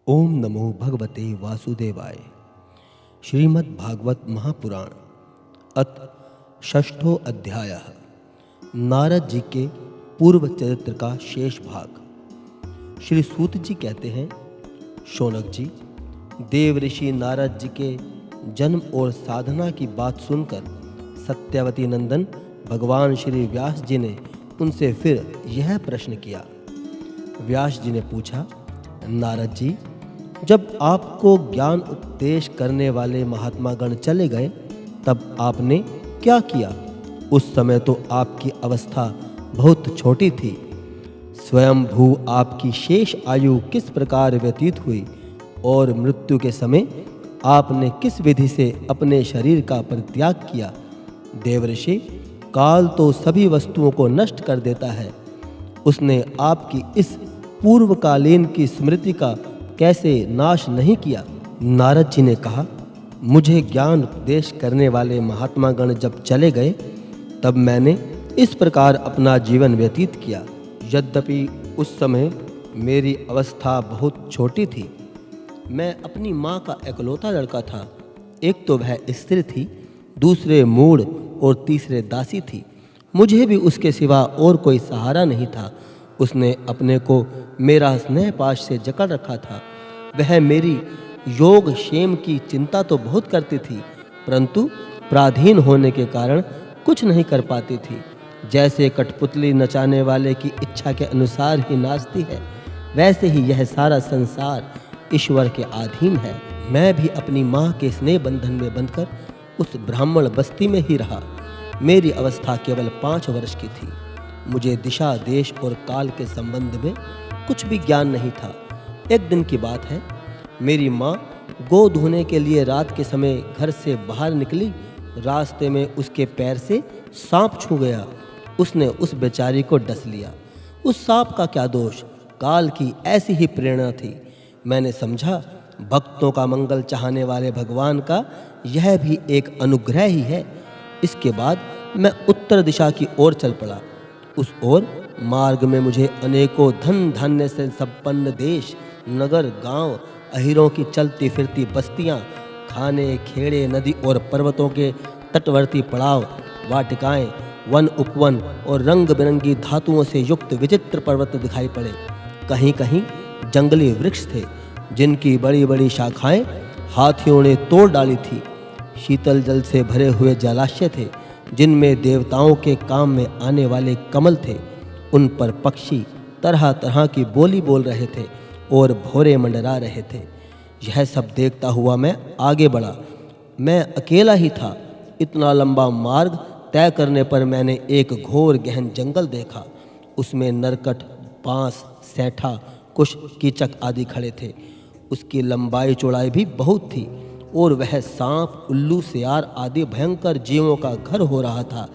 ओम नमो भगवते वासुदेवाय। श्रीमद् भागवत महापुराण अथ षष्ठो अध्याय। नारद जी के पूर्व चरित्र का शेष भाग। श्री सूत जी कहते हैं, शौनक जी, देव ऋषि नारद जी के जन्म और साधना की बात सुनकर सत्यवती नंदन भगवान श्री व्यास जी ने उनसे फिर यह प्रश्न किया। व्यास जी ने पूछा, नारद जी, जब आपको ज्ञान उपदेश करने वाले महात्मा गण चले गए तब आपने क्या किया? उस समय तो आपकी अवस्था बहुत छोटी थी। स्वयं भू आपकी शेष आयु किस प्रकार व्यतीत हुई और मृत्यु के समय आपने किस विधि से अपने शरीर का परित्याग किया? देवऋषि, काल तो सभी वस्तुओं को नष्ट कर देता है। उसने आपकी इस पूर्वकालीन की स्मृति का कैसे नाश नहीं किया? नारद जी ने कहा, मुझे ज्ञान उपदेश करने वाले महात्मा गण जब चले गए तब मैंने इस प्रकार अपना जीवन व्यतीत किया। यद्यपि उस समय मेरी अवस्था बहुत छोटी थी। मैं अपनी माँ का इकलौता लड़का था। एक तो वह स्त्री थी, दूसरे मूढ़ और तीसरे दासी थी। मुझे भी उसके सिवा और कोई सहारा नहीं था। उसने अपने को मेरा स्नेह पाश से जकड़ रखा था। वह मेरी योग क्षेम की चिंता तो बहुत करती थी, परंतु पराधीन होने के कारण कुछ नहीं कर पाती थी। जैसे कठपुतली नचाने वाले की इच्छा के अनुसार ही नाचती है, वैसे ही यह सारा संसार ईश्वर के अधीन है। मैं भी अपनी माँ के स्नेह बंधन में बंधकर उस ब्राह्मण बस्ती में ही रहा। मेरी अवस्था केवल 5 वर्ष की थी। मुझे दिशा, देश और काल के संबंध में कुछ भी ज्ञान नहीं था। एक दिन की बात है, मेरी माँ गौ धोने के लिए रात के समय घर से बाहर निकली। रास्ते में उसके पैर से सांप छू गया। उसने उस बेचारी को डस लिया। उस सांप का क्या दोष, काल की ऐसी ही प्रेरणा थी। मैंने समझा, भक्तों का मंगल चाहने वाले भगवान का यह भी एक अनुग्रह ही है। इसके बाद मैं उत्तर दिशा की ओर चल पड़ा। उस ओर मार्ग में मुझे अनेकों धन धान्य से संपन्न देश, नगर, गांव, अहिरों की चलती फिरती बस्तियां, खाने, खेड़े, नदी और पर्वतों के तटवर्ती पड़ाव, वाटिकाएं, वन उपवन और रंग बिरंगी धातुओं से युक्त विचित्र पर्वत दिखाई पड़े। कहीं कहीं जंगली वृक्ष थे, जिनकी बड़ी बड़ी शाखाएं हाथियों ने तोड़ डाली थी। शीतल जल से भरे हुए जलाशय थे, जिनमें देवताओं के काम में आने वाले कमल थे। उन पर पक्षी तरह तरह की बोली बोल रहे थे और भौरे मंडरा रहे थे। यह सब देखता हुआ मैं आगे बढ़ा। मैं अकेला ही था। इतना लंबा मार्ग तय करने पर मैंने एक घोर गहन जंगल देखा। उसमें नरकट, बांस, सैठा, कुश, कीचक आदि खड़े थे। उसकी लंबाई चौड़ाई भी बहुत थी और वह सांप, उल्लू, सियार आदि भयंकर जीवों का घर हो रहा था।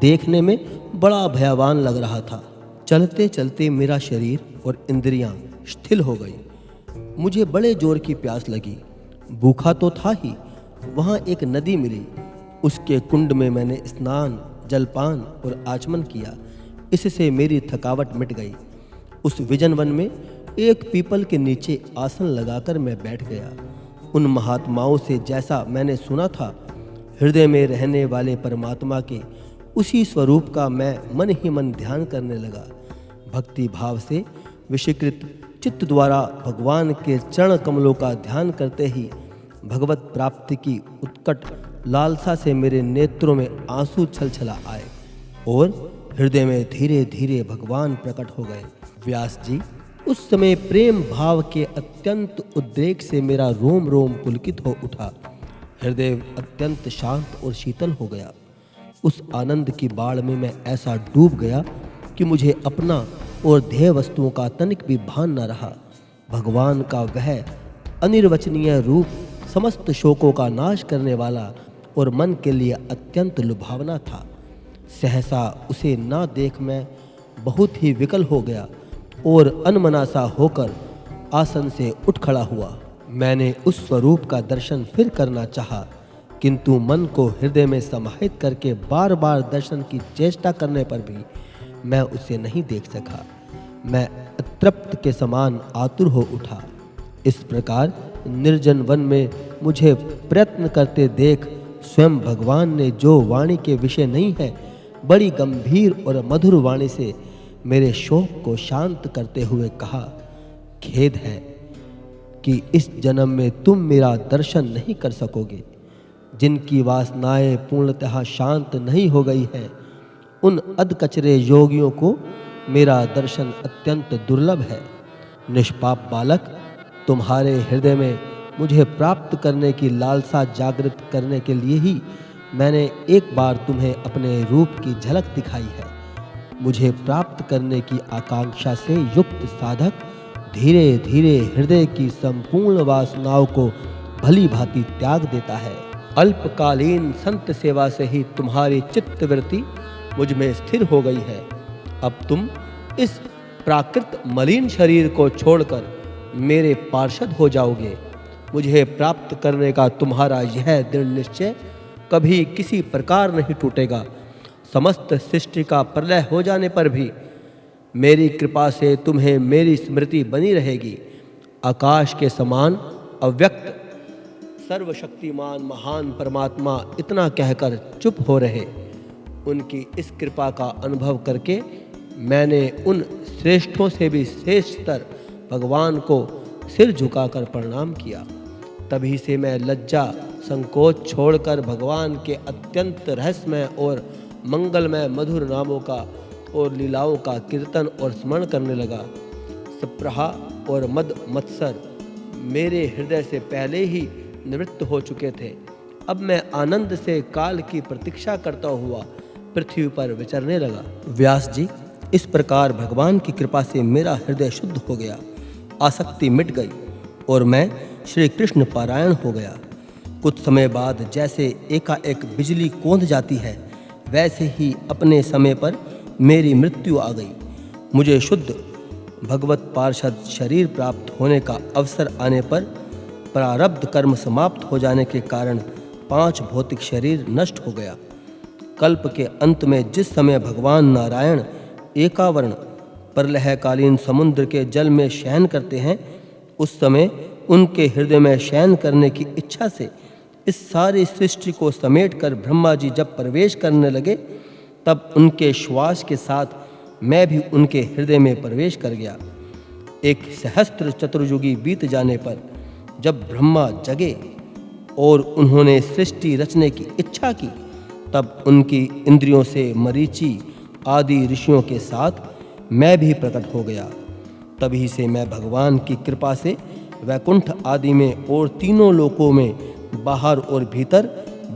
देखने में बड़ा भयावान लग रहा था। चलते चलते मेरा शरीर और इंद्रियां शिथिल हो गई। मुझे बड़े जोर की प्यास लगी। भूखा तो था ही। वहाँ एक नदी मिली। उसके कुंड में मैंने स्नान, जलपान और आचमन किया। इससे मेरी थकावट मिट गई। उस विजन वन में एक पीपल के नीचे आसन लगाकर मैं बैठ गया। उन महात्माओं से जैसा मैंने सुना था, हृदय में रहने वाले परमात्मा के उसी स्वरूप का मैं मन ही मन ध्यान करने लगा। भक्ति भाव से विषीकृत चित्त द्वारा भगवान के चरण कमलों का ध्यान करते ही भगवत प्राप्ति की उत्कट लालसा से मेरे नेत्रों में आंसू छलछला आए और हृदय में धीरे धीरे भगवान प्रकट हो गए। व्यास जी, उस समय प्रेम भाव के अत्यंत उद्रेक से मेरा रोम रोम पुलकित हो उठा। हृदय अत्यंत शांत और शीतल हो गया। उस आनंद की बाढ़ में मैं ऐसा डूब गया कि मुझे अपना और ध्येय वस्तुओं का तनिक भी भान न रहा। भगवान का वह अनिर्वचनीय रूप समस्त शोकों का नाश करने वाला और मन के लिए अत्यंत लुभावना था। सहसा उसे ना देख मैं बहुत ही विकल हो गया और अनमना सा होकर आसन से उठ खड़ा हुआ। मैंने उस स्वरूप का दर्शन फिर करना चाहा, किंतु मन को हृदय में समाहित करके बार बार दर्शन की चेष्टा करने पर भी मैं उसे नहीं देख सका। मैं अतृप्त के समान आतुर हो उठा। इस प्रकार निर्जन वन में मुझे प्रयत्न करते देख स्वयं भगवान ने जो वाणी के विषय नहीं है, बड़ी गंभीर और मधुर वाणी से मेरे शोक को शांत करते हुए कहा, खेद है कि इस जन्म में तुम मेरा दर्शन नहीं कर सकोगे। जिनकी वासनाएं पूर्णतः शांत नहीं हो गई हैं, उन अधकचरे योगियों को मेरा दर्शन अत्यंत दुर्लभ है। निष्पाप बालक, तुम्हारे हृदय में मुझे प्राप्त करने की लालसा जागृत करने के लिए ही मैंने एक बार तुम्हें अपने रूप की झलक दिखाई है। मुझे प्राप्त करने की आकांक्षा से युक्त साधक धीरे धीरे हृदय की संपूर्ण वासनाओं को भली भांति त्याग देता है। अल्पकालीन संत सेवा से ही तुम्हारी चित्तवृत्ति मुझ में स्थिर हो गई है। अब तुम इस प्राकृत मलिन शरीर को छोड़कर मेरे पार्षद हो जाओगे। मुझे प्राप्त करने का तुम्हारा यह दृढ़ निश्चय कभी किसी प्रकार नहीं टूटेगा। समस्त सृष्टि का प्रलय हो जाने पर भी मेरी कृपा से तुम्हें मेरी स्मृति बनी रहेगी। आकाश के समान अव्यक्त सर्वशक्तिमान महान परमात्मा इतना कहकर चुप हो रहे। उनकी इस कृपा का अनुभव करके मैंने उन श्रेष्ठों से भी श्रेष्ठतर भगवान को सिर झुकाकर प्रणाम किया। तभी से मैं लज्जा संकोच छोड़कर भगवान के अत्यंत रहस्यमय और मंगलमय मधुर नामों का और लीलाओं का कीर्तन और स्मरण करने लगा। सप्रहा और मद मत्सर मेरे हृदय से पहले ही निवृत्त हो चुके थे। अब मैं आनंद से काल की प्रतीक्षा करता हुआ पृथ्वी पर विचरने लगा। व्यास जी, इस प्रकार भगवान की कृपा से मेरा हृदय शुद्ध हो गया, आसक्ति मिट गई और मैं श्री कृष्ण पारायण हो गया। कुछ समय बाद जैसे एकाएक बिजली कौंध जाती है, वैसे ही अपने समय पर मेरी मृत्यु आ गई। मुझे शुद्ध भगवत पार्षद शरीर प्राप्त होने का अवसर आने पर प्रारब्ध कर्म समाप्त हो जाने के कारण 5 भौतिक शरीर नष्ट हो गया। कल्प के अंत में जिस समय भगवान नारायण एकावर्ण प्रलयकालीन समुद्र के जल में शयन करते हैं, उस समय उनके हृदय में शयन करने की इच्छा से इस सारी सृष्टि को समेटकर ब्रह्मा जी जब प्रवेश करने लगे, तब उनके श्वास के साथ मैं भी उनके हृदय में प्रवेश कर गया। एक सहस्त्र चतुर्युगी बीत जाने पर जब ब्रह्मा जगे और उन्होंने सृष्टि रचने की इच्छा की, तब उनकी इंद्रियों से मरीचि आदि ऋषियों के साथ मैं भी प्रकट हो गया। तभी से मैं भगवान की कृपा से वैकुंठ आदि में और तीनों लोकों में बाहर और भीतर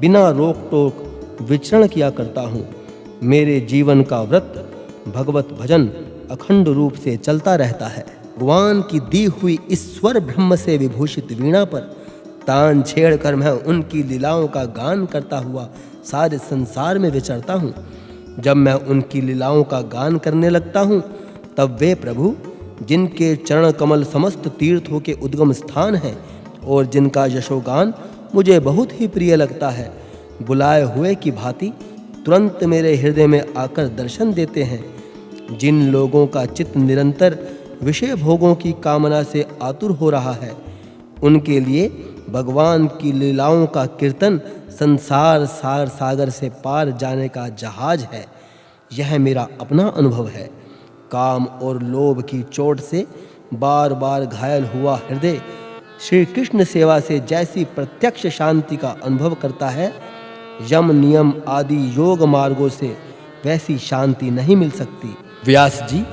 बिना रोक टोक विचरण किया करता हूँ। मेरे जीवन का व्रत भगवत भजन अखंड रूप से चलता रहता है। भगवान की दी हुई ईश्वर ब्रह्म से विभूषित वीणा पर तान छेड़कर मैं उनकी लीलाओं का गान करता हुआ सारे संसार में विचरता हूँ। जब मैं उनकी लीलाओं का गान करने लगता हूँ, तब वे प्रभु जिनके चरण कमल समस्त तीर्थों के उद्गम स्थान हैं और जिनका यशोगान मुझे बहुत ही प्रिय लगता है, बुलाए हुए की भांति तुरंत मेरे हृदय में आकर दर्शन देते हैं। जिन लोगों का चित्त निरंतर विषय भोगों की कामना से आतुर हो रहा है, उनके लिए भगवान की लीलाओं का कीर्तन संसार सार सागर से पार जाने का जहाज है। यह मेरा अपना अनुभव है। काम और लोभ की चोट से बार बार घायल हुआ हृदय श्री कृष्ण सेवा से जैसी प्रत्यक्ष शांति का अनुभव करता है, यम नियम आदि योग मार्गों से वैसी शांति नहीं मिल सकती। व्यास जी,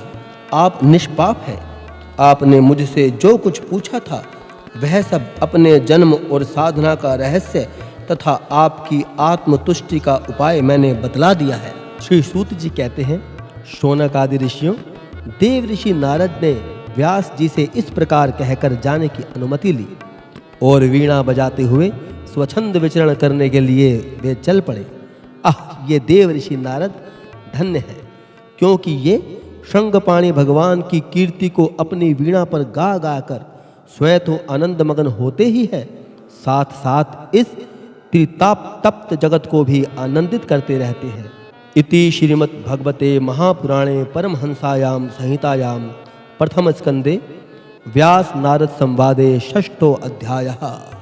आप निष्पाप हैं। आपने मुझसे जो कुछ पूछा था, वह सब अपने जन्म और साधना का रहस्य तथा आपकी आत्मतुष्टि का उपाय मैंने बतला दिया है। श्री सूत जी कहते हैं, शौनक आदि ऋषियों, देव ऋषि नारद ने व्यास जी से इस प्रकार कहकर जाने की अनुमति ली और वीणा बजाते हुए स्वच्छंद विचरण करने के लिए वे चल पड़े। ये देव ऋषि नारद धन्य है, क्योंकि ये शृंगपाणि भगवान की कीर्ति को अपनी वीणा पर गा गा कर स्वयं तो आनंद मगन होते ही है, साथ साथ इस त्रिताप तप्त जगत को भी आनंदित करते रहते हैं। इति श्रीमद् भगवते महापुराणे परमहंसायां संहितायां प्रथम स्कंदे व्यास नारद संवादे षष्ठो अध्यायः।